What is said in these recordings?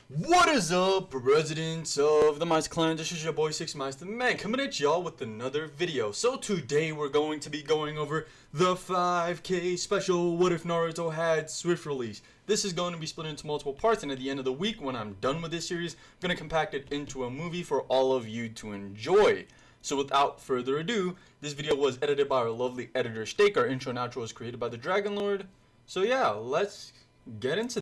What is up, residents of the Mice Clan? This is your boy sixmysta, man, coming at y'all with another video. So today we're going to be going over the 5K special, What If Naruto Had Swift Release. This is going to be split into multiple parts, and at the end of the week, when I'm done with this series, I'm going to compact it into a movie for all of you to enjoy. So without further ado, this video was edited by our lovely editor Steak. Our intro and outro was created by the Dragon Lord. So yeah, let's get into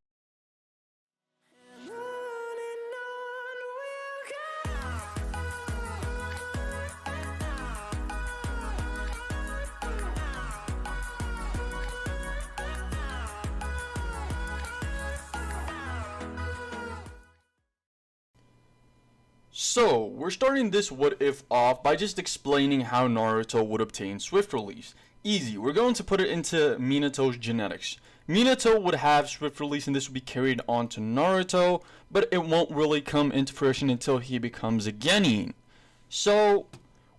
So, we're starting this what if off by just explaining how Naruto would obtain Swift Release. Easy, we're going to put it into Minato's genetics. Minato would have Swift Release and this would be carried on to Naruto, but it won't really come into fruition until he becomes a Genin. So,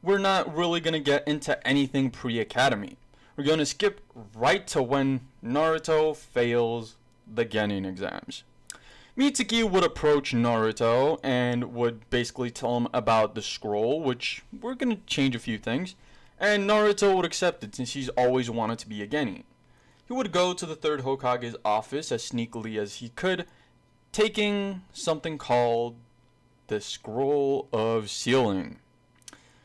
we're not really going to get into anything pre-academy. We're going to skip right to when Naruto fails the Genin exams. Mitsuki would approach Naruto and would basically tell him about the scroll, which we're going to change a few things, and Naruto would accept it since he's always wanted to be a Genin. He would go to the third Hokage's office as sneakily as he could, taking something called the Scroll of Sealing.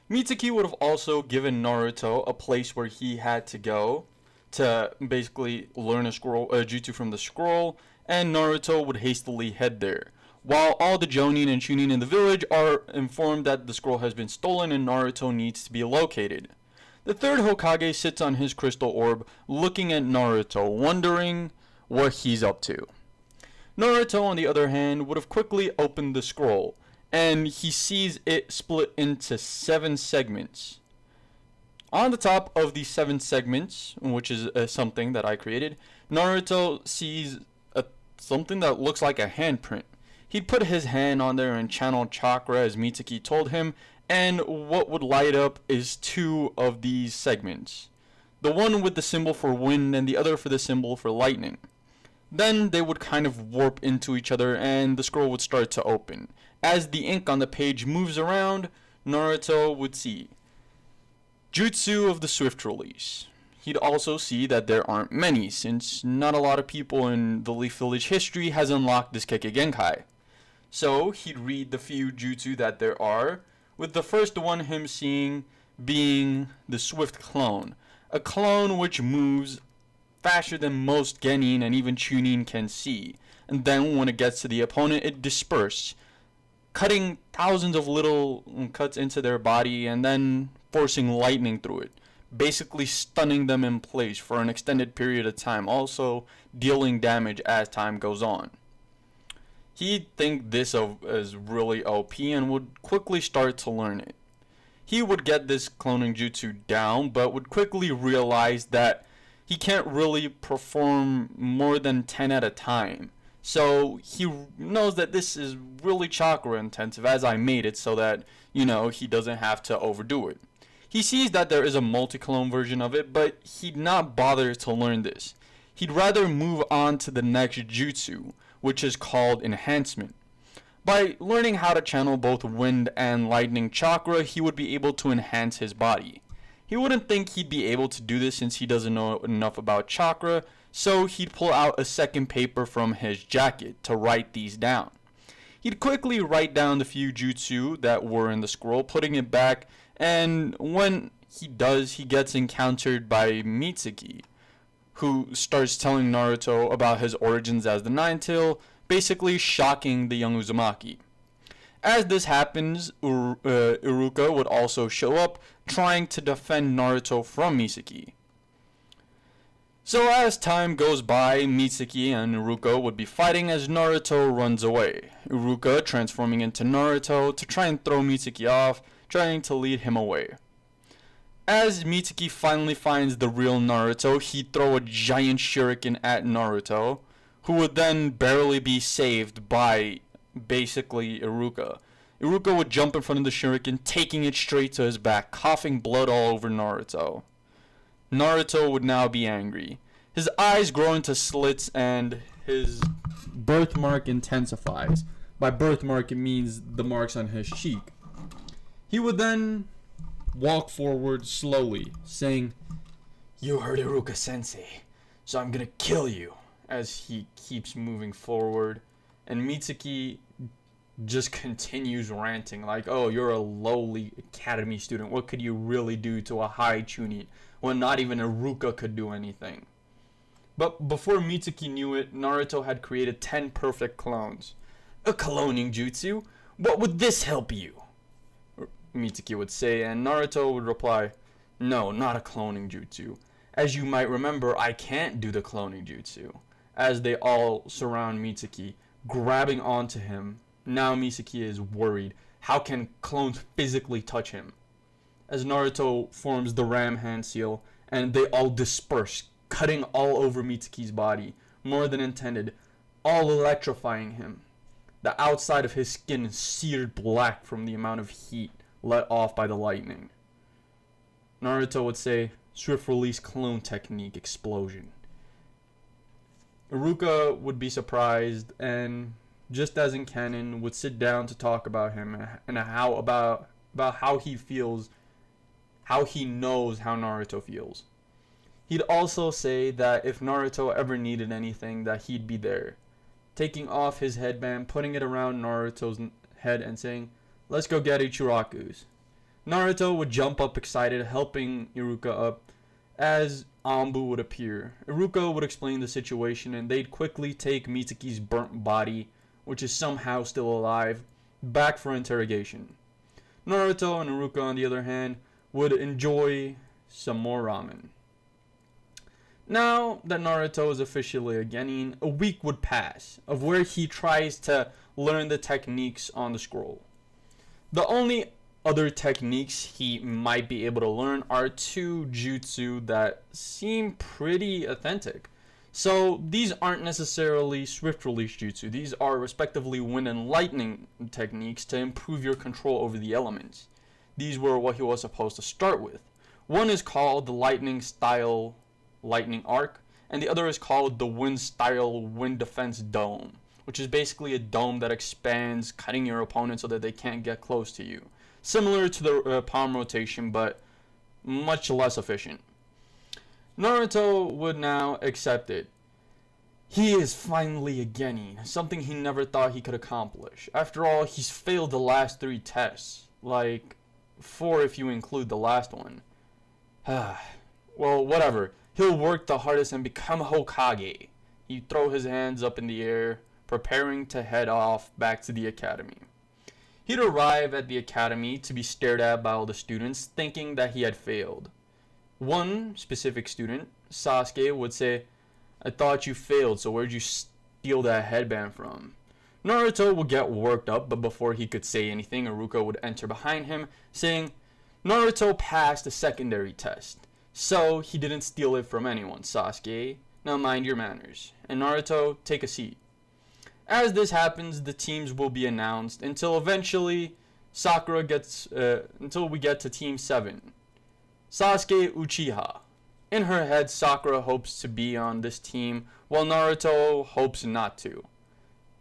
Mitsuki would have also given Naruto a place where he had to go to basically learn a jutsu from the scroll, and Naruto would hastily head there, while all the Jonin and Chunin in the village are informed that the scroll has been stolen and Naruto needs to be located. The third Hokage sits on his crystal orb looking at Naruto, wondering what he's up to. Naruto, on the other hand, would have quickly opened the scroll, and he sees it split into 7 segments. On the top of these 7 segments, which is something that I created, Naruto sees something that looks like a handprint. He'd put his hand on there and channel chakra as Mitsuki told him, and what would light up is 2 of these segments. The one with the symbol for wind and the other for the symbol for lightning. Then they would kind of warp into each other and the scroll would start to open. As the ink on the page moves around, Naruto would see Jutsu of the Swift Release. He'd also see that there aren't many, since not a lot of people in the Leaf Village history has unlocked this Kekkei Genkai. So he'd read the few jutsu that there are, with the first one him seeing being the Swift Clone, a clone which moves faster than most Genin and even Chunin can see, and then when it gets to the opponent it disperses, cutting thousands of little cuts into their body and then forcing lightning through it, basically stunning them in place for an extended period of time, also dealing damage as time goes on. He'd think this as really OP and would quickly start to learn it. He would get this cloning jutsu down, but would quickly realize that he can't really perform more than 10 at a time. So he knows that this is really chakra intensive, as I made it so that, he doesn't have to overdo it. He sees that there is a multi-clone version of it, but he'd not bother to learn this. He'd rather move on to the next jutsu, which is called Enhancement. By learning how to channel both wind and lightning chakra, he would be able to enhance his body. He wouldn't think he'd be able to do this since he doesn't know enough about chakra, so he'd pull out a second paper from his jacket to write these down. He'd quickly write down the few jutsu that were in the scroll, putting it back, and when he does, he gets encountered by Mitsuki, who starts telling Naruto about his origins as the Nine-Tail, basically shocking the young Uzumaki. As this happens, Iruka would also show up, trying to defend Naruto from Mitsuki. So as time goes by, Mitsuki and Iruka would be fighting as Naruto runs away. Iruka transforming into Naruto to try and throw Mitsuki off, trying to lead him away. As Mitsuki finally finds the real Naruto, he'd throw a giant shuriken at Naruto, who would then barely be saved by basically Iruka. Iruka would jump in front of the shuriken, taking it straight to his back, coughing blood all over Naruto. Naruto would now be angry. His eyes grow into slits and his birthmark intensifies. By birthmark, it means the marks on his cheek. He would then walk forward slowly, saying, "You heard Iruka sensei, so I'm gonna kill you," as he keeps moving forward. And Mitsuki just continues ranting like, "Oh, you're a lowly academy student. What could you really do to a high chunin when not even Iruka could do anything?" But before Mitsuki knew it, Naruto had created 10 perfect clones. "A cloning jutsu? What would this help you?" Mitsuki would say, and Naruto would reply, "No, not a cloning jutsu. As you might remember, I can't do the cloning jutsu." As they all surround Mitsuki, grabbing onto him. Now Mitsuki is worried. How can clones physically touch him? As Naruto forms the ram hand seal, and they all disperse, cutting all over Mitsuki's body, more than intended, all electrifying him. The outside of his skin is seared black from the amount of heat let off by the lightning. Naruto would say, "Swift release clone technique explosion." Iruka would be surprised, and just as in canon, would sit down to talk about him and about how he feels, how he knows how Naruto feels. He'd also say that if Naruto ever needed anything, that he'd be there, taking off his headband, putting it around Naruto's head, and saying, "Let's go get Ichiraku's." Naruto would jump up excited, helping Iruka up, as Anbu would appear. Iruka would explain the situation, and they'd quickly take Mitsuki's burnt body, which is somehow still alive, back for interrogation. Naruto and Iruka, on the other hand, would enjoy some more ramen. Now that Naruto is officially a genin, a week would pass, of where he tries to learn the techniques on the scroll. The only other techniques he might be able to learn are 2 jutsu that seem pretty authentic. So these aren't necessarily swift release jutsu. These are respectively wind and lightning techniques to improve your control over the elements. These were what he was supposed to start with. One is called the lightning style lightning arc, and the other is called the wind style wind defense dome, which is basically a dome that expands, cutting your opponent so that they can't get close to you. Similar to the palm rotation, but much less efficient. Naruto would now accept it. He is finally a genin, something he never thought he could accomplish. After all, he's failed the last 3 tests, like 4 if you include the last one. Well, whatever. He'll work the hardest and become Hokage. He'd throw his hands up in the air, preparing to head off back to the academy. He'd arrive at the academy to be stared at by all the students, thinking that he had failed. One specific student, Sasuke, would say, "I thought you failed, so where'd you steal that headband from?" Naruto would get worked up, but before he could say anything, Iruka would enter behind him, saying, "Naruto passed the secondary test, so he didn't steal it from anyone, Sasuke. Now mind your manners. And Naruto, take a seat." As this happens, the teams will be announced until eventually until we get to Team 7. Sasuke Uchiha. In her head, Sakura hopes to be on this team, while Naruto hopes not to.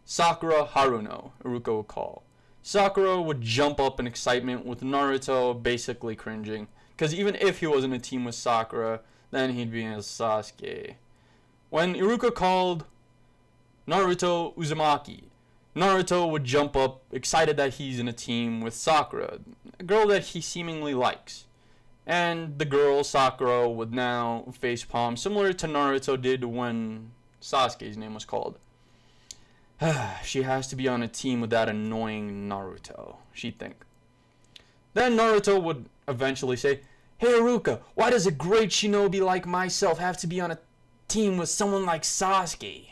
Sakura Haruno, Iruka would call. Sakura would jump up in excitement, with Naruto basically cringing, because even if he was in a team with Sakura, then he'd be as Sasuke. When Iruka called Naruto Uzumaki, Naruto would jump up, excited that he's in a team with Sakura, a girl that he seemingly likes. And the girl, Sakura, would now facepalm, similar to Naruto did when Sasuke's name was called. She has to be on a team with that annoying Naruto, she'd think. Then Naruto would eventually say, "Hey Iruka, why does a great shinobi like myself have to be on a team with someone like Sasuke?"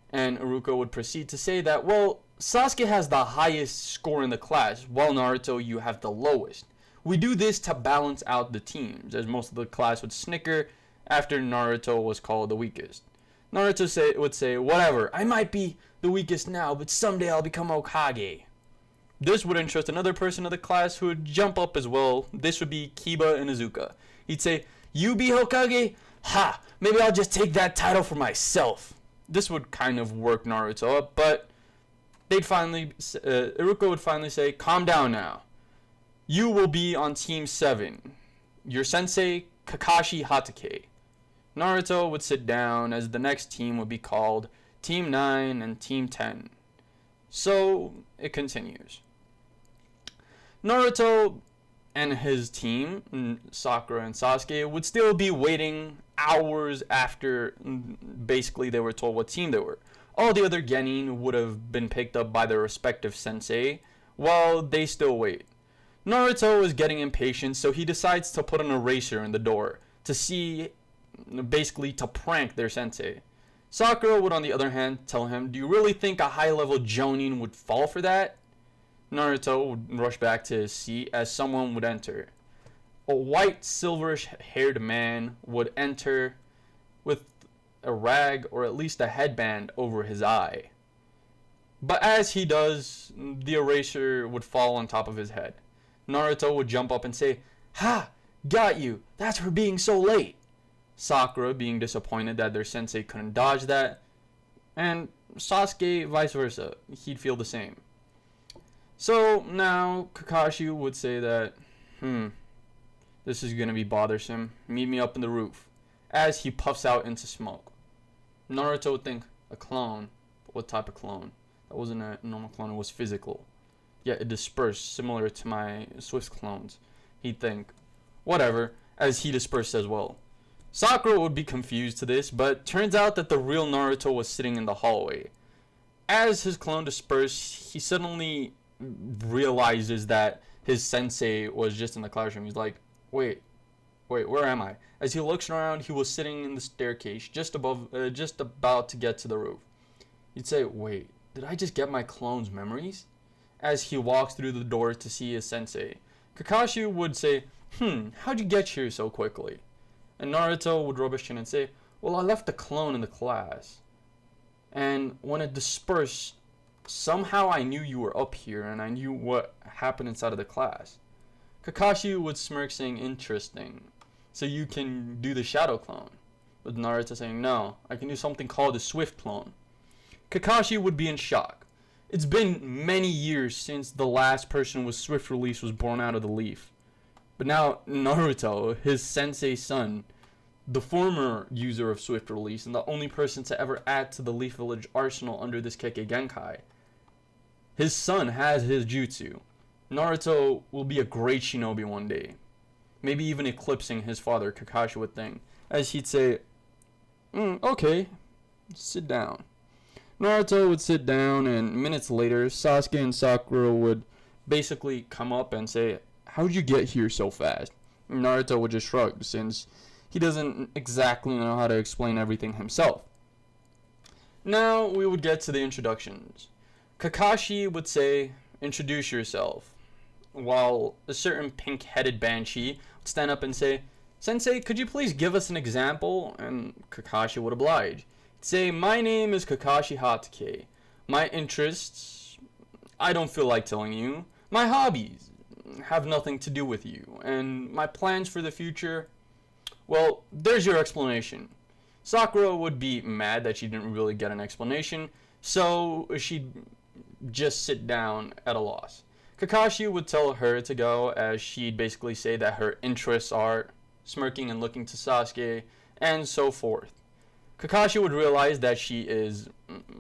And Iruka would proceed to say that, "Well, Sasuke has the highest score in the class, while Naruto, you have the lowest. We do this to balance out the teams," as most of the class would snicker after Naruto was called the weakest. Naruto would say, "Whatever, I might be the weakest now, but someday I'll become Hokage." This would interest another person of the class who would jump up as well. This would be Kiba Inuzuka. He'd say, "You be Hokage? Ha! Maybe I'll just take that title for myself." This would kind of work Naruto up, but Iruka would finally say, "Calm down now. You will be on Team 7. Your sensei, Kakashi Hatake." Naruto would sit down, as the next team would be called Team 9 and Team 10. So it continues. Naruto and his team, Sakura and Sasuke, would still be waiting hours after basically they were told what team they were. All the other genin would have been picked up by their respective sensei, while they still wait. Naruto is getting impatient, so he decides to put an eraser in the door to see, basically to prank their sensei. Sakura would, on the other hand, tell him, "Do you really think a high-level jonin would fall for that?" Naruto would rush back to his seat as someone would enter. A white, silverish-haired man would enter with a rag, or at least a headband, over his eye. But as he does, the eraser would fall on top of his head. Naruto would jump up and say, "Ha! Got you! That's for being so late!" Sakura being disappointed that their sensei couldn't dodge that, and Sasuke vice versa. He'd feel the same. So now Kakashi would say that, this is gonna be bothersome. Meet me up in the roof, as he puffs out into smoke. Naruto would think, a clone? But what type of clone? That wasn't a normal clone, it was physical. Yet it dispersed, similar to my Swift clones. He'd think, whatever, as he dispersed as well. Sakura would be confused to this, but turns out that the real Naruto was sitting in the hallway. As his clone dispersed, he suddenly realizes that his sensei was just in the classroom. He's like, wait, where am I? As he looks around, he was sitting in the staircase, just about to get to the roof. He'd say, wait, did I just get my clone's memories? As he walks through the door to see his sensei. Kakashi would say, how'd you get here so quickly? And Naruto would rub his chin and say, well, I left the clone in the class. And when it dispersed, somehow I knew you were up here and I knew what happened inside of the class. Kakashi would smirk saying, interesting. So you can do the shadow clone. With Naruto saying, no, I can do something called the swift clone. Kakashi would be in shock. It's been many years since the last person with swift release was born out of the leaf. But now Naruto, his sensei's son, the former user of swift release and the only person to ever add to the Leaf Village arsenal under this Kekkei Genkai, his son has his jutsu. Naruto will be a great shinobi one day. Maybe even eclipsing his father, Kakashi would think. As he'd say, okay, sit down. Naruto would sit down, and minutes later, Sasuke and Sakura would basically come up and say, how'd you get here so fast? And Naruto would just shrug, since he doesn't exactly know how to explain everything himself. Now we would get to the introductions. Kakashi would say, introduce yourself, while a certain pink-headed banshee would stand up and say, Sensei, could you please give us an example? And Kakashi would oblige. He'd say, my name is Kakashi Hatake. My interests, I don't feel like telling you. My hobbies have nothing to do with you. And my plans for the future, well, there's your explanation. Sakura would be mad that she didn't really get an explanation, so she'd just sit down at a loss. Kakashi would tell her to go, as she'd basically say that her interests are smirking and looking to Sasuke, and so forth. Kakashi would realize that she is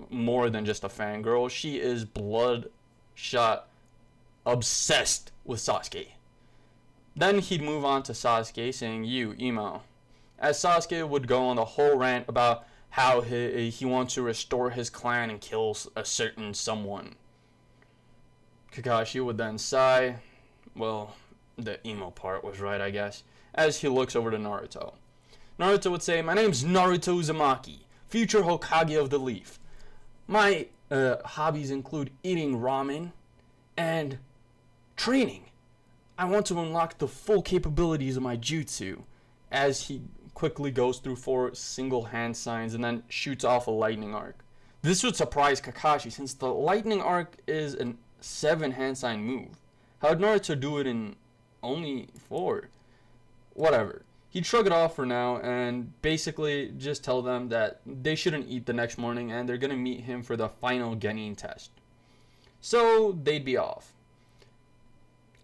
more than just a fangirl. She is bloodshot, obsessed with Sasuke. Then he'd move on to Sasuke, saying, you, emo. As Sasuke would go on the whole rant about how he wants to restore his clan and kill a certain someone. Kakashi would then sigh. Well, the emo part was right, I guess. As he looks over to Naruto. Naruto would say, my name's Naruto Uzumaki, future Hokage of the Leaf. My hobbies include eating ramen and training. I want to unlock the full capabilities of my jutsu. As he quickly goes through 4 single hand signs and then shoots off a lightning arc. This would surprise Kakashi, since the lightning arc is a 7 hand sign move. How'd Naruto do it in only 4? Whatever. He'd shrug it off for now and basically just tell them that they shouldn't eat the next morning and they're gonna meet him for the final Genin test. So they'd be off.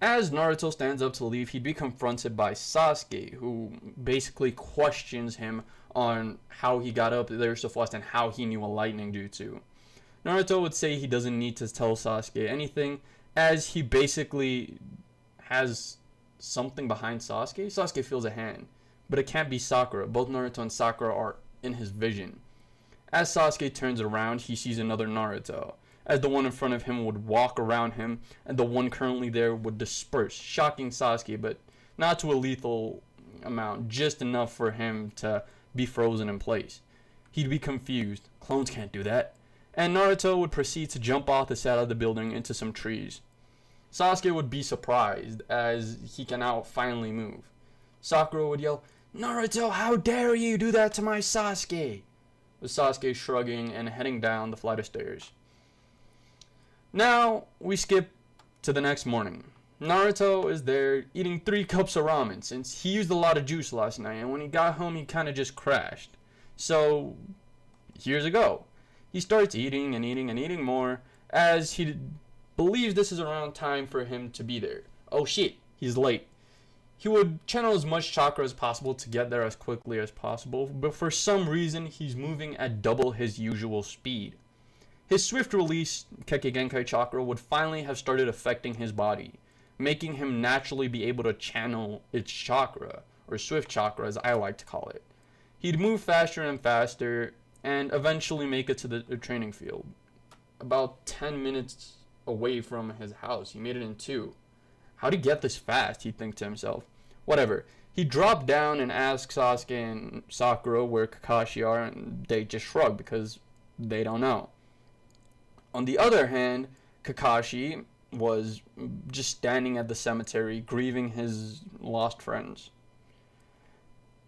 As Naruto stands up to leave, he'd be confronted by Sasuke, who basically questions him on how he got up there so fast and how he knew a lightning jutsu. Naruto would say he doesn't need to tell Sasuke anything, as he basically has something behind Sasuke. Sasuke feels a hand, but it can't be Sakura. Both Naruto and Sakura are in his vision. As Sasuke turns around, he sees another Naruto, as the one in front of him would walk around him, and the one currently there would disperse, shocking Sasuke, but not to a lethal amount, just enough for him to be frozen in place. He'd be confused. Clones can't do that. And Naruto would proceed to jump off the side of the building into some trees. Sasuke would be surprised, as he can now finally move. Sakura would yell, "Naruto, how dare you do that to my Sasuke?" With Sasuke shrugging and heading down the flight of stairs. Now, we skip to the next morning. Naruto is there eating 3 cups of ramen, since he used a lot of juice last night, and when he got home he kinda just crashed. So, here's a go. He starts eating and eating and eating more, as he believes this is around time for him to be there. Oh shit, he's late. He would channel as much chakra as possible to get there as quickly as possible, but for some reason he's moving at double his usual speed. His swift release Kekkei Genkai chakra would finally have started affecting his body, making him naturally be able to channel its chakra, or swift chakra as I like to call it. He'd move faster and faster, and eventually make it to the training field. About 10 minutes away from his house. He made it in 2. How'd he get this fast, he'd think to himself. Whatever. He dropped down and asked Sasuke and Sakura where Kakashi are, and they just shrug because they don't know. On the other hand, Kakashi was just standing at the cemetery grieving his lost friends.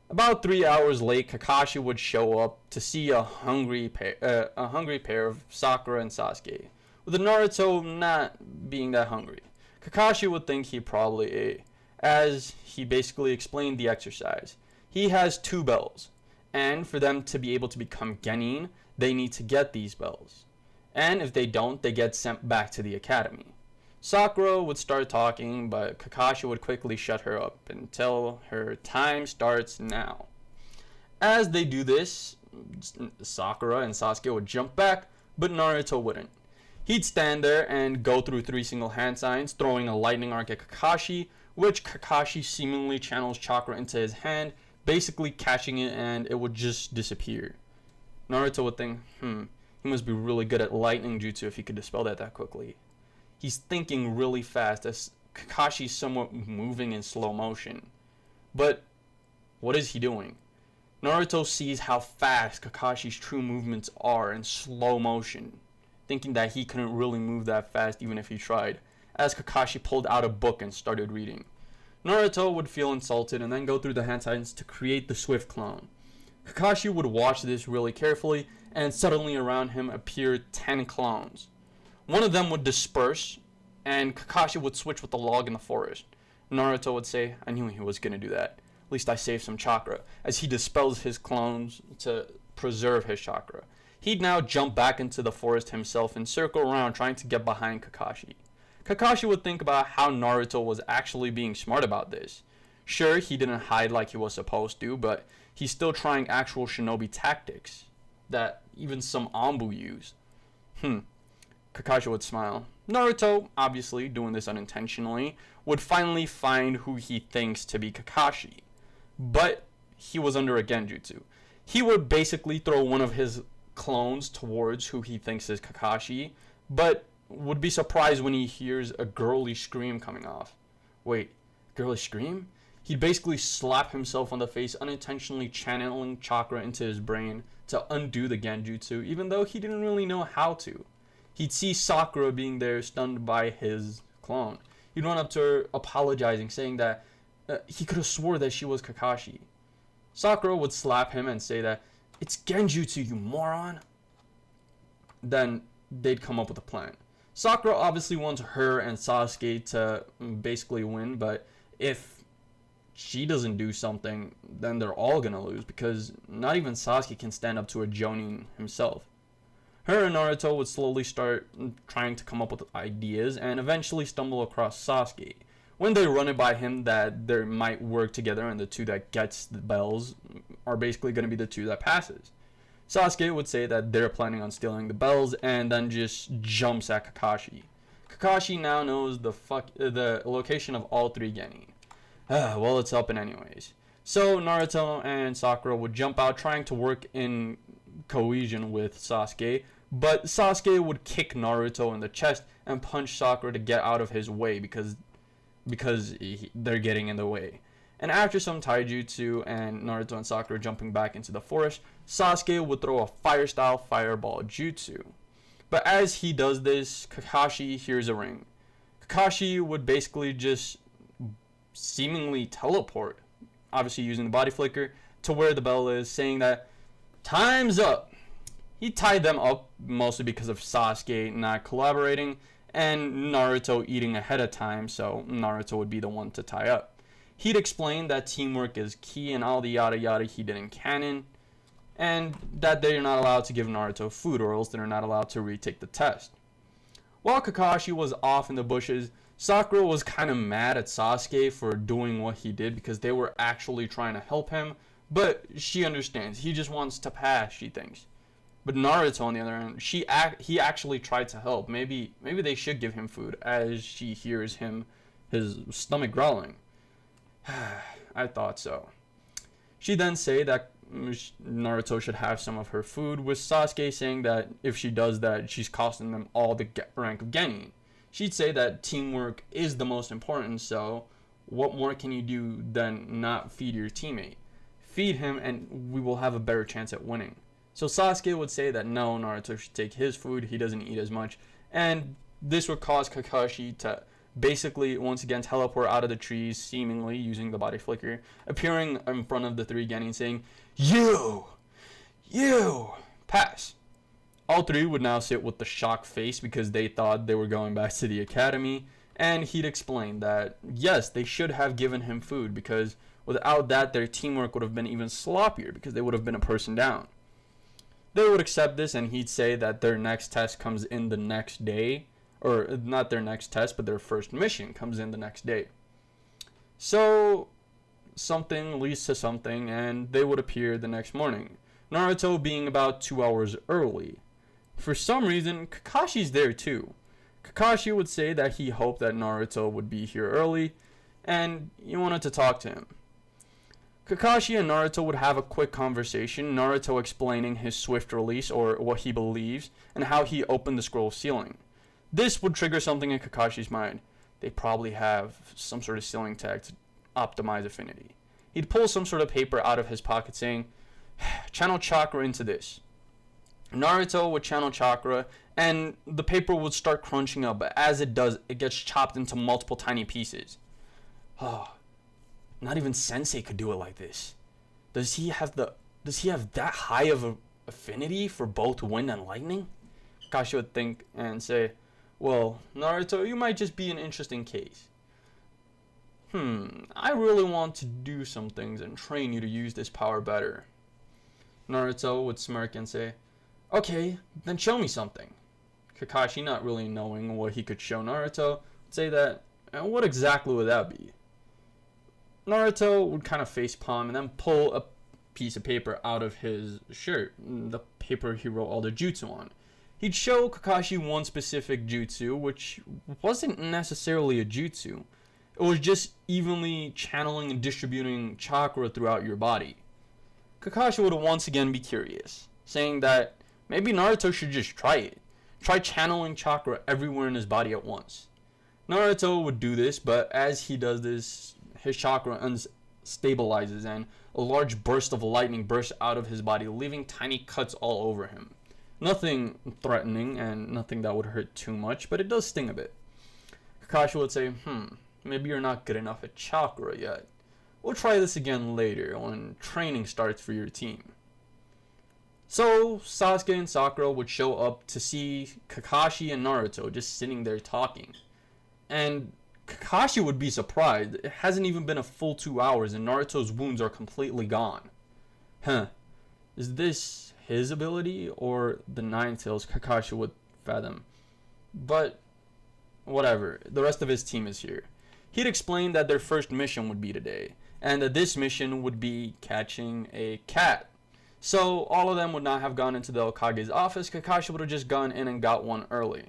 About 3 hours late, Kakashi would show up to see a hungry pair of Sakura and Sasuke, with Naruto not being that hungry. Kakashi would think he probably ate, as he basically explained the exercise. He has 2 bells, and for them to be able to become genin, they need to get these bells. And if they don't, they get sent back to the academy. Sakura would start talking, but Kakashi would quickly shut her up and tell her time starts now. As they do this, Sakura and Sasuke would jump back, but Naruto wouldn't. He'd stand there and go through 3 single hand signs, throwing a lightning arc at Kakashi, which Kakashi seemingly channels chakra into his hand, basically catching it, and it would just disappear. Naruto would think, he must be really good at lightning jutsu if he could dispel that quickly. He's thinking really fast as Kakashi's somewhat moving in slow motion. But what is he doing? Naruto sees how fast Kakashi's true movements are in slow motion, thinking that he couldn't really move that fast even if he tried, as Kakashi pulled out a book and started reading. Naruto would feel insulted and then go through the hand signs to create the swift clone. Kakashi would watch this really carefully, and suddenly around him appeared 10 clones. One of them would disperse, and Kakashi would switch with the log in the forest. Naruto would say, "I knew he was going to do that. At least I saved some chakra," as he dispels his clones to preserve his chakra. He'd now jump back into the forest himself and circle around trying to get behind Kakashi. Kakashi would think about how Naruto was actually being smart about this. Sure, he didn't hide like he was supposed to, but he's still trying actual shinobi tactics that even some Anbu use. Kakashi would smile. Naruto, obviously doing this unintentionally, would finally find who he thinks to be Kakashi. But he was under a genjutsu. He would basically throw one of his clones towards who he thinks is Kakashi, but would be surprised when he hears a girly scream coming off. Wait, girly scream? He'd basically slap himself on the face, unintentionally channeling chakra into his brain to undo the genjutsu, even though he didn't really know how to. He'd see Sakura being there, stunned by his clone. He'd run up to her, apologizing, saying that he could have swore that she was Kakashi. Sakura would slap him and say that, "It's genjutsu, you moron." Then they'd come up with a plan. Sakura obviously wants her and Sasuke to basically win, but if she doesn't do something, then they're all gonna lose, because not even Sasuke can stand up to a Jonin himself. Her and Naruto would slowly start trying to come up with ideas and eventually stumble across Sasuke. When they run it by him that they might work together and the two that gets the bells are basically going to be the two that passes. Sasuke would say that they're planning on stealing the bells and then just jumps at Kakashi. Kakashi now knows the location of all three Genin. Well, it's up and anyways. So Naruto and Sakura would jump out trying to work in cohesion with Sasuke, but Sasuke would kick Naruto in the chest and punch Sakura to get out of his way because they're getting in the way. And after some taijutsu and Naruto and Sakura jumping back into the forest, Sasuke would throw a fire-style fireball jutsu. But as he does this, Kakashi hears a ring. Kakashi would basically just seemingly teleport, obviously using the body flicker, to where the bell is, saying that time's up. He tied them up mostly because of Sasuke not collaborating and Naruto eating ahead of time, so Naruto would be the one to tie up. He'd explain that teamwork is key and all the yada yada he did in canon, and that they're not allowed to give Naruto food or else they're not allowed to retake the test. While Kakashi was off in the bushes, Sakura was kind of mad at Sasuke for doing what he did because they were actually trying to help him, but she understands. He just wants to pass, she thinks. But Naruto, on the other hand, he actually tried to help. Maybe they should give him food, as she hears his stomach growling. I thought so. She then say that Naruto should have some of her food, with Sasuke saying that if she does that, she's costing them all the rank of Genin. She'd say that teamwork is the most important, so what more can you do than not feed your teammate? Feed him and we will have a better chance at winning. So Sasuke would say that no, Naruto should take his food, he doesn't eat as much, and this would cause Kakashi to basically once again teleport out of the trees, seemingly using the body flicker, appearing in front of the three Genin saying, You! Pass! All three would now sit with the shocked face because they thought they were going back to the academy, and he'd explain that yes, they should have given him food because without that their teamwork would have been even sloppier because they would have been a person down. They would accept this, and he'd say that their next test comes in the next day, or not their next test, but their first mission comes in the next day. So something leads to something, and they would appear the next morning, Naruto being about 2 hours early. For some reason, Kakashi's there too. Kakashi would say that he hoped that Naruto would be here early, and he wanted to talk to him. Kakashi and Naruto would have a quick conversation, Naruto explaining his swift release, or what he believes, and how he opened the scroll ceiling. This would trigger something in Kakashi's mind. They probably have some sort of ceiling tag to optimize affinity. He'd pull some sort of paper out of his pocket saying, channel chakra into this. Naruto would channel chakra, and the paper would start crunching up, but as it does, it gets chopped into multiple tiny pieces. Oh, not even Sensei could do it like this. Does he have that high of a affinity for both wind and lightning? Kakashi would think and say, well, Naruto, you might just be an interesting case. I really want to do some things and train you to use this power better. Naruto would smirk and say, okay, then show me something. Kakashi, not really knowing what he could show Naruto, would say that, what exactly would that be? Naruto would kind of facepalm and then pull a piece of paper out of his shirt, the paper he wrote all the jutsu on. He'd show Kakashi one specific jutsu, which wasn't necessarily a jutsu. It was just evenly channeling and distributing chakra throughout your body. Kakashi would once again be curious, saying that maybe Naruto should just try it. Try channeling chakra everywhere in his body at once. Naruto would do this, but as he does this, his chakra unstabilizes and a large burst of lightning bursts out of his body, leaving tiny cuts all over him. Nothing threatening and nothing that would hurt too much, but it does sting a bit. Kakashi would say, maybe you're not good enough at chakra yet. We'll try this again later when training starts for your team. So Sasuke and Sakura would show up to see Kakashi and Naruto just sitting there talking. And Kakashi would be surprised. It hasn't even been a full 2 hours and Naruto's wounds are completely gone. Is this his ability or the Nine Tails, Kakashi would fathom. But whatever, the rest of his team is here. He'd explained that their first mission would be today, and that this mission would be catching a cat. So all of them would not have gone into the Hokage's office. Kakashi would have just gone in and got one early.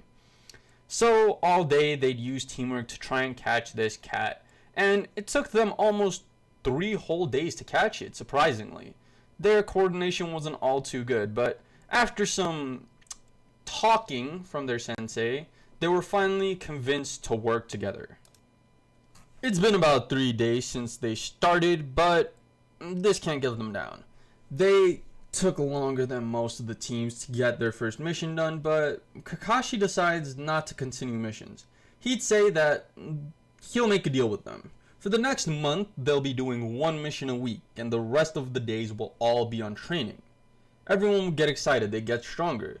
So all day they'd use teamwork to try and catch this cat, and it took them almost 3 whole days to catch it, surprisingly. Their coordination wasn't all too good, but after some talking from their sensei, they were finally convinced to work together. It's been about 3 days since they started, but this can't get them down. They took longer than most of the teams to get their first mission done, but Kakashi decides not to continue missions. He'd say that he'll make a deal with them. For the next month, they'll be doing 1 mission a week, and the rest of the days will all be on training. Everyone would get excited, they'd get stronger.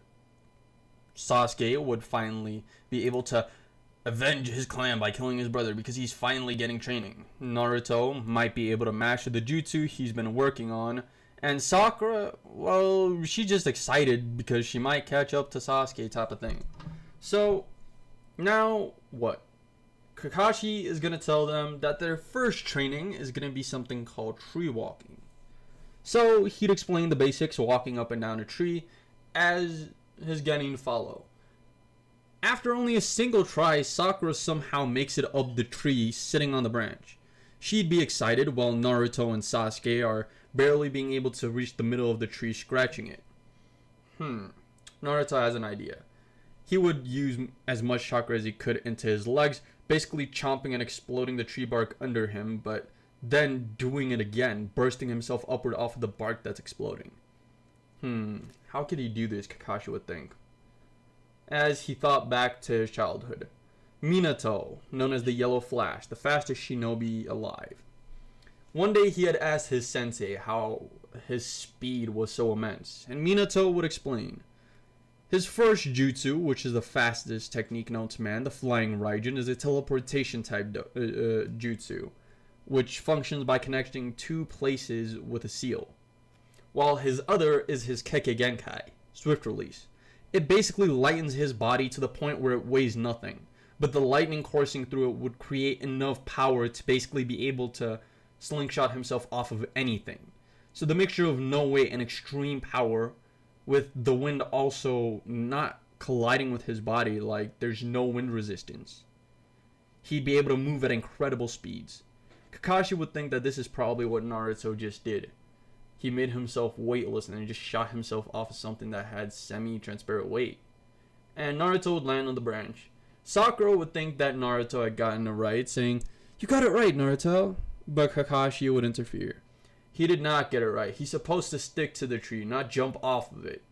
Sasuke would finally be able to avenge his clan by killing his brother because he's finally getting training. Naruto might be able to master the jutsu he's been working on. And Sakura, well, she's just excited because she might catch up to Sasuke type of thing. So, now what? Kakashi is going to tell them that their first training is going to be something called tree walking. So, he'd explain the basics, walking up and down a tree, as his getting to follow. After only a single try, Sakura somehow makes it up the tree, sitting on the branch. She'd be excited while Naruto and Sasuke are barely being able to reach the middle of the tree, scratching it. Naruto has an idea. He would use as much chakra as he could into his legs, basically chomping and exploding the tree bark under him, but then doing it again, bursting himself upward off of the bark that's exploding. How could he do this, Kakashi would think, as he thought back to his childhood. Minato, known as the Yellow Flash, the fastest shinobi alive. One day he had asked his sensei how his speed was so immense, and Minato would explain. His first jutsu, which is the fastest technique known to man, the Flying Raijin, is a teleportation type jutsu, which functions by connecting 2 places with a seal. While his other is his Kekkei Genkai, Swift Release. It basically lightens his body to the point where it weighs nothing, but the lightning coursing through it would create enough power to basically be able to slingshot himself off of anything. So the mixture of no weight and extreme power, with the wind also not colliding with his body, like there's no wind resistance. He'd be able to move at incredible speeds. Kakashi would think that this is probably what Naruto just did. He made himself weightless and then just shot himself off of something that had semi-transparent weight. And Naruto would land on the branch. Sakura would think that Naruto had gotten it right, saying, "You got it right, Naruto." But Kakashi would interfere. He did not get it right. He's supposed to stick to the tree, not jump off of it.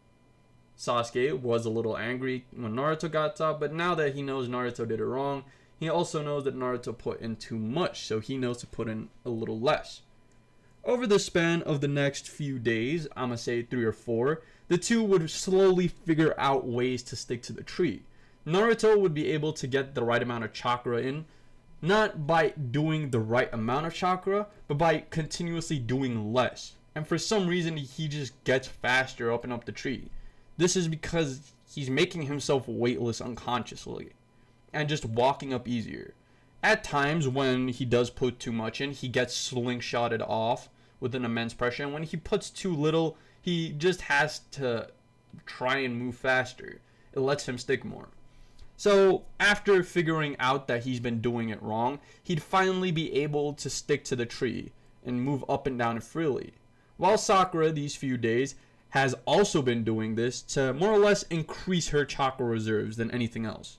Sasuke was a little angry when Naruto got top, but now that he knows Naruto did it wrong, he also knows that Naruto put in too much, so he knows to put in a little less. Over the span of the next few days, I'ma say 3 or 4, the two would slowly figure out ways to stick to the tree. Naruto would be able to get the right amount of chakra in, not by doing the right amount of chakra, but by continuously doing less. And for some reason, he just gets faster up and up the tree. This is because he's making himself weightless unconsciously, and just walking up easier. At times, when he does put too much in, he gets slingshotted off with an immense pressure, and when he puts too little, he just has to try and move faster. It lets him stick more. So, after figuring out that he's been doing it wrong, he'd finally be able to stick to the tree and move up and down it freely. While Sakura, these few days, has also been doing this to more or less increase her chakra reserves than anything else.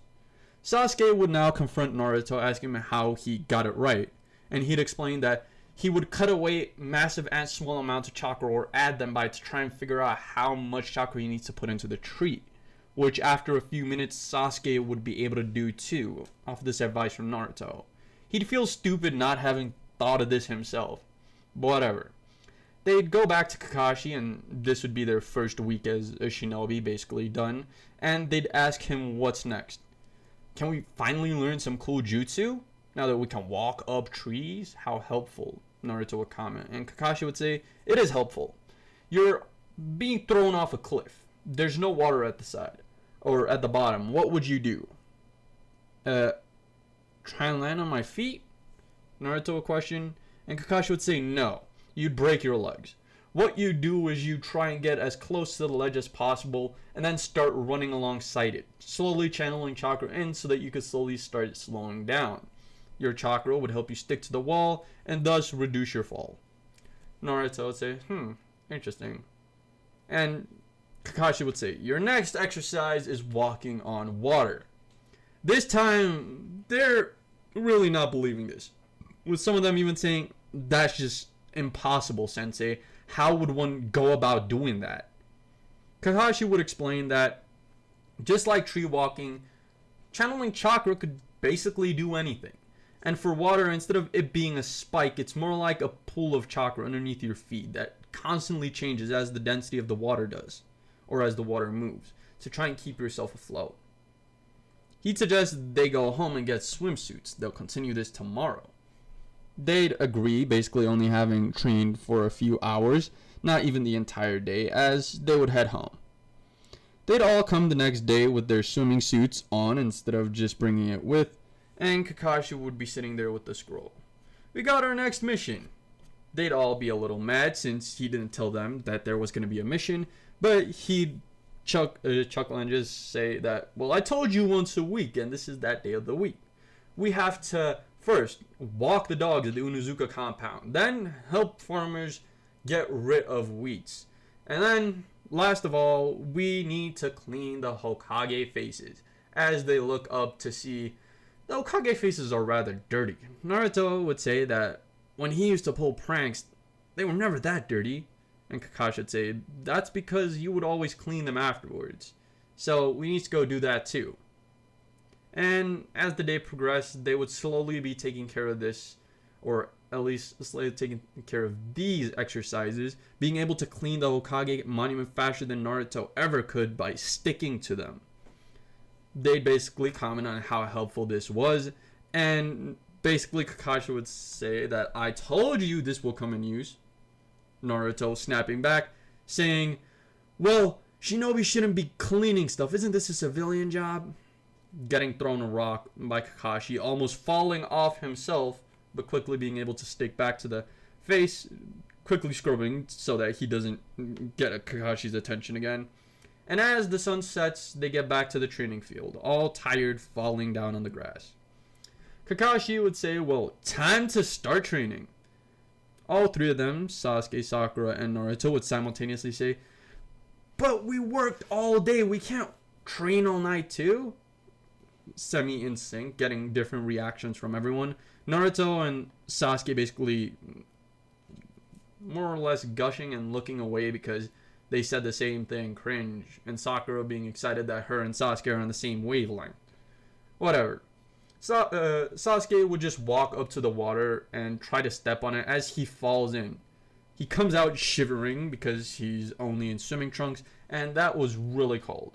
Sasuke would now confront Naruto, asking him how he got it right, and he'd explain that he would cut away massive and small amounts of chakra or add them by to try and figure out how much chakra he needs to put into the tree, which after a few minutes Sasuke would be able to do too, off this advice from Naruto. He'd feel stupid not having thought of this himself, but whatever. They'd go back to Kakashi, and this would be their first week as a shinobi basically done, and they'd ask him what's next. Can we finally learn some cool jutsu? Now that we can walk up trees? How helpful, Naruto would comment. And Kakashi would say, it is helpful. You're being thrown off a cliff. There's no water at the side or at the bottom. What would you do? Try and land on my feet? Naruto would question. And Kakashi would say no. You'd break your legs. What you do is you try and get as close to the ledge as possible and then start running alongside it, slowly channeling chakra in so that you could slowly start slowing down. Your chakra would help you stick to the wall and thus reduce your fall. Naruto would say, interesting. And Kakashi would say, your next exercise is walking on water. This time, they're really not believing this, with some of them even saying, that's just impossible, sensei. How would one go about doing that? Kakashi would explain that, just like tree walking, channeling chakra could basically do anything. And for water, instead of it being a spike, it's more like a pool of chakra underneath your feet that constantly changes as the density of the water does, or as the water moves, to try and keep yourself afloat. He'd suggest they go home and get swimsuits. They'll continue this tomorrow. They'd agree, basically only having trained for a few hours, not even the entire day, as they would head home. They'd all come the next day with their swimming suits on instead of just bringing it with, and Kakashi would be sitting there with the scroll. We got our next mission. They'd all be a little mad since he didn't tell them that there was going to be a mission, but he'd chuckle and just say that, well, I told you once a week, and this is that day of the week. We have to first walk the dogs at the Unuzuka compound, then help farmers get rid of weeds, and then, last of all, we need to clean the Hokage faces, as they look up to see the Hokage faces are rather dirty. Naruto would say that when he used to pull pranks, they were never that dirty. And Kakashi would say, that's because you would always clean them afterwards. So we need to go do that too. And as the day progressed, they would slowly be taking care of this, or at least slowly taking care of these exercises, being able to clean the Hokage monument faster than Naruto ever could by sticking to them. They'd basically comment on how helpful this was, and basically Kakashi would say that I told you this will come in use. Naruto snapping back, saying, well, Shinobi shouldn't be cleaning stuff. Isn't this a civilian job? Getting thrown a rock by Kakashi, almost falling off himself, but quickly being able to stick back to the face, quickly scrubbing so that he doesn't get Kakashi's attention again. And as the sun sets, they get back to the training field, all tired, falling down on the grass. Kakashi would say, well, time to start training. All three of them, Sasuke, Sakura, and Naruto, would simultaneously say, but we worked all day, we can't train all night too? Semi in sync, getting different reactions from everyone. Naruto and Sasuke basically more or less gushing and looking away because they said the same thing, cringe, and Sakura being excited that her and Sasuke are on the same wavelength. Whatever. Sasuke would just walk up to the water and try to step on it as he falls in. He comes out shivering because he's only in swimming trunks, and that was really cold.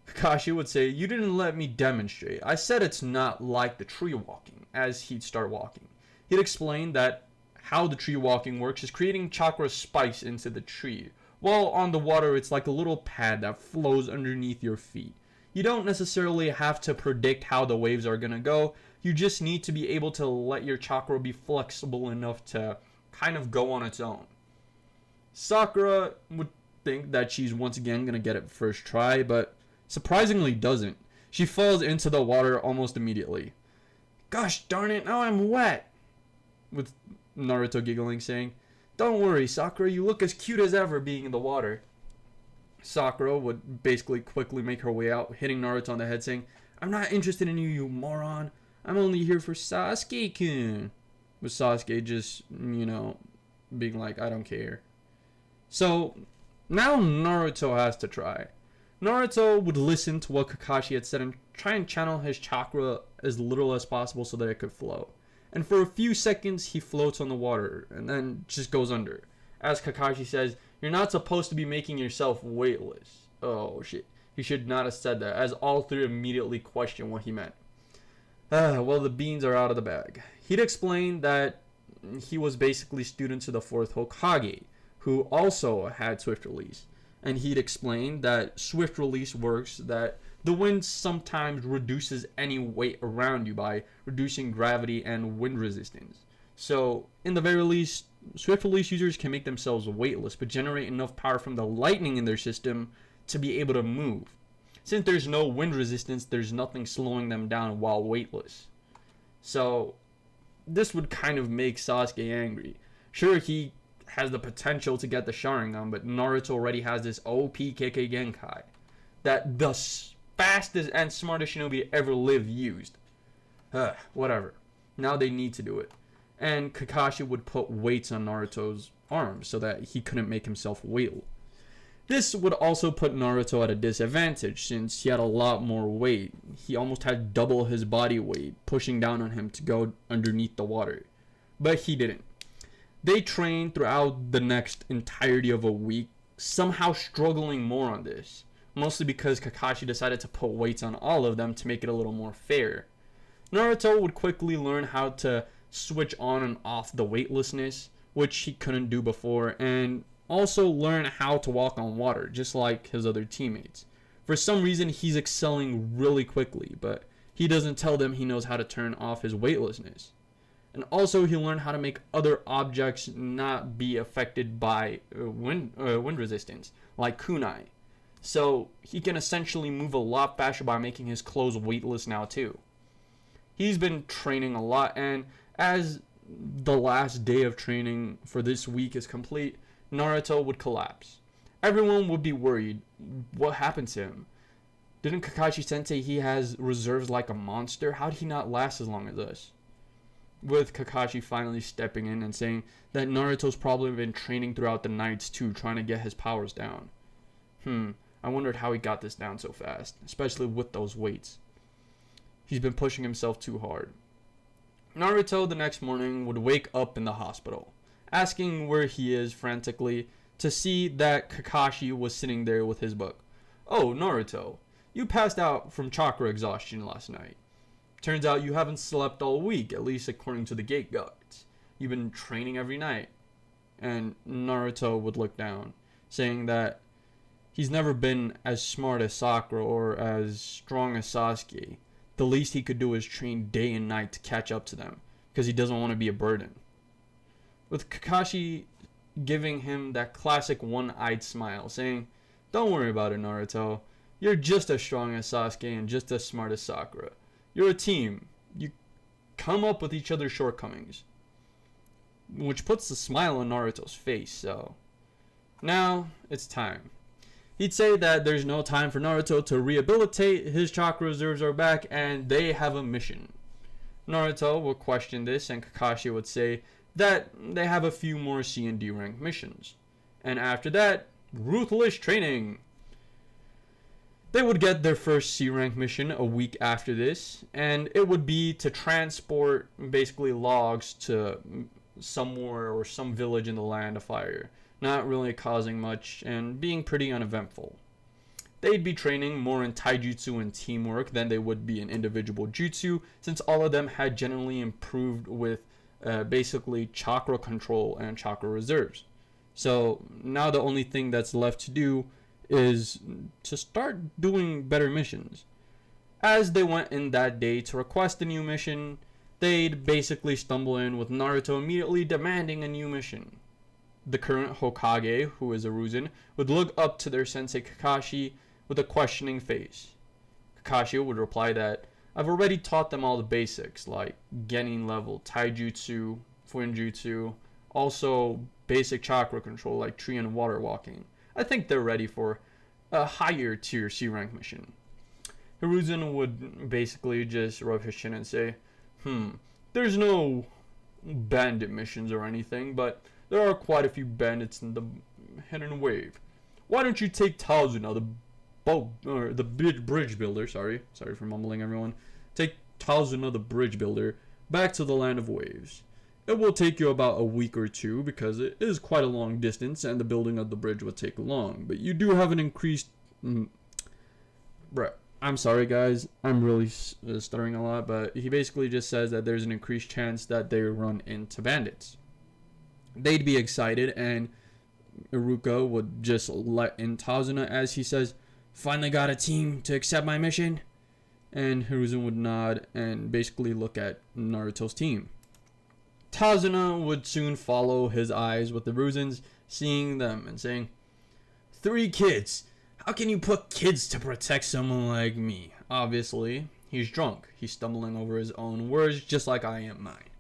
Kakashi would say, you didn't let me demonstrate. I said it's not like the tree walking, as he'd start walking. He'd explain that how the tree walking works is creating chakra spikes into the tree, while on the water it's like a little pad that flows underneath your feet. You don't necessarily have to predict how the waves are going to go. You just need to be able to let your chakra be flexible enough to kind of go on its own. Sakura would think that she's once again going to get it first try, but surprisingly doesn't. She falls into the water almost immediately. Gosh darn it, now I'm wet! With Naruto giggling, saying, don't worry, Sakura, you look as cute as ever being in the water. Sakura would basically quickly make her way out, hitting Naruto on the head, saying, I'm not interested in you, you moron. I'm only here for Sasuke-kun. With Sasuke just, being like, I don't care. So, now Naruto has to try. Naruto would listen to what Kakashi had said and try and channel his chakra as little as possible so that it could flow. And for a few seconds, he floats on the water and then just goes under. As Kakashi says, you're not supposed to be making yourself weightless. Oh shit. He should not have said that, as all three immediately question what he meant. Well, the beans are out of the bag. He'd explained that he was basically student to the 4th Hokage, who also had swift release. And he'd explained that swift release works that the wind sometimes reduces any weight around you by reducing gravity and wind resistance. So, in the very least, swift release users can make themselves weightless, but generate enough power from the lightning in their system to be able to move. Since there's no wind resistance, there's nothing slowing them down while weightless. So, this would kind of make Sasuke angry. Sure, he has the potential to get the Sharingan, but Naruto already has this OP KK Genkai that the fastest and smartest shinobi ever lived used. Whatever. Now they need to do it. And Kakashi would put weights on Naruto's arms so that he couldn't make himself weightless. This would also put Naruto at a disadvantage since he had a lot more weight. He almost had double his body weight pushing down on him to go underneath the water. But he didn't. They trained throughout the next entirety of a week, somehow struggling more on this. Mostly because Kakashi decided to put weights on all of them to make it a little more fair. Naruto would quickly learn how to switch on and off the weightlessness, which he couldn't do before, and also learn how to walk on water, just like his other teammates. For some reason, he's excelling really quickly, but he doesn't tell them he knows how to turn off his weightlessness. And also, he learned how to make other objects not be affected by wind resistance, like kunai. So, he can essentially move a lot faster by making his clothes weightless now too. He's been training a lot, and as the last day of training for this week is complete, Naruto would collapse. Everyone would be worried. What happened to him? Didn't Kakashi Sensei he has reserves like a monster? How did he not last as long as us? With Kakashi finally stepping in and saying that Naruto's probably been training throughout the nights too, trying to get his powers down. I wondered how he got this down so fast, especially with those weights. He's been pushing himself too hard. Naruto the next morning would wake up in the hospital, asking where he is frantically to see that Kakashi was sitting there with his book. Oh, Naruto, you passed out from chakra exhaustion last night. Turns out you haven't slept all week, at least according to the gate guards. You've been training every night. And Naruto would look down, saying that he's never been as smart as Sakura or as strong as Sasuke. The least he could do is train day and night to catch up to them, because he doesn't want to be a burden. With Kakashi giving him that classic one-eyed smile, saying, "Don't worry about it, Naruto. You're just as strong as Sasuke and just as smart as Sakura. You're a team. You come up with each other's shortcomings." Which puts a smile on Naruto's face, so now it's time. He'd say that there's no time for Naruto to rehabilitate, his chakra reserves are back, and they have a mission. Naruto would question this, and Kakashi would say that they have a few more C and D rank missions. And after that, ruthless training. They would get their first C rank mission a week after this, and it would be to transport basically logs to somewhere or some village in the land of fire, not really causing much and being pretty uneventful. They'd be training more in taijutsu and teamwork than they would be in individual jutsu, since all of them had generally improved with basically chakra control and chakra reserves. So now the only thing that's left to do is to start doing better missions. As they went in that day to request a new mission, they'd basically stumble in with Naruto immediately demanding a new mission. The current Hokage, who is Hiruzen, would look up to their sensei Kakashi with a questioning face. Kakashi would reply that, "I've already taught them all the basics, like Genin level taijutsu, fuinjutsu, also basic chakra control like tree and water walking. I think they're ready for a higher tier C rank mission." Hiruzen would basically just rub his chin and say, "There's no bandit missions or anything, but there are quite a few bandits in the hidden wave. Why don't you take Tazuna, the bridge builder, sorry for mumbling everyone, take Tazuna the bridge builder back to the land of waves. It will take you about a week or two because it is quite a long distance and the building of the bridge will take long, but you do have an increased..." I'm sorry guys, I'm really stuttering a lot, but he basically just says that there's an increased chance that they run into bandits. They'd be excited and Iruka would just let in Tazuna as he says, "Finally got a team to accept my mission." And Hiruzen would nod and basically look at Naruto's team. Tazuna would soon follow his eyes with the Hiruzen's, seeing them and saying, "3 kids. How can you put kids to protect someone like me?" Obviously, he's drunk. He's stumbling over his own words just like I am mine.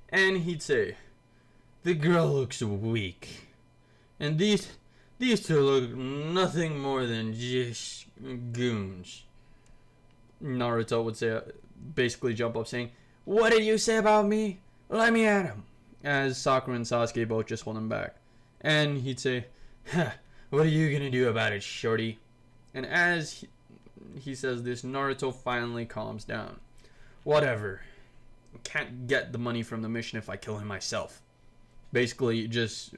And he'd say, "The girl looks weak. And these 2 look nothing more than just goons." Naruto would say, basically jump up saying, "What did you say about me? Let me at him." As Sakura and Sasuke both just hold him back. And he'd say, "What are you gonna do about it, shorty?" And as he says this, Naruto finally calms down. "Whatever. Can't get the money from the mission if I kill him myself." Basically just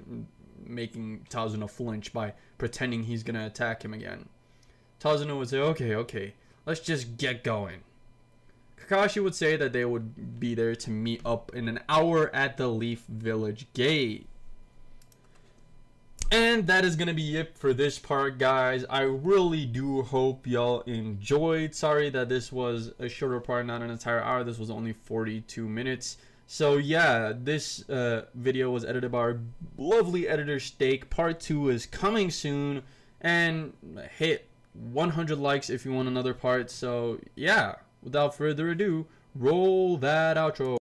making Tazuna flinch by pretending he's gonna attack him again. Tazuna would say, okay, let's just get going." Kakashi would say that they would be there to meet up in an hour at the Leaf Village gate. And that is going to be it for this part, guys. I really do hope y'all enjoyed. Sorry that this was a shorter part, not an entire hour. This was only 42 minutes. So yeah, this video was edited by our lovely editor Steak. Part 2 is coming soon. And hit 100 likes if you want another part. So yeah, without further ado, roll that outro.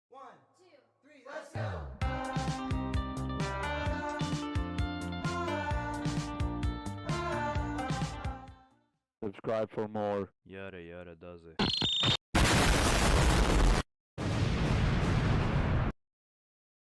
1, 2, 3, let's go! Subscribe for more. Yada yada does it.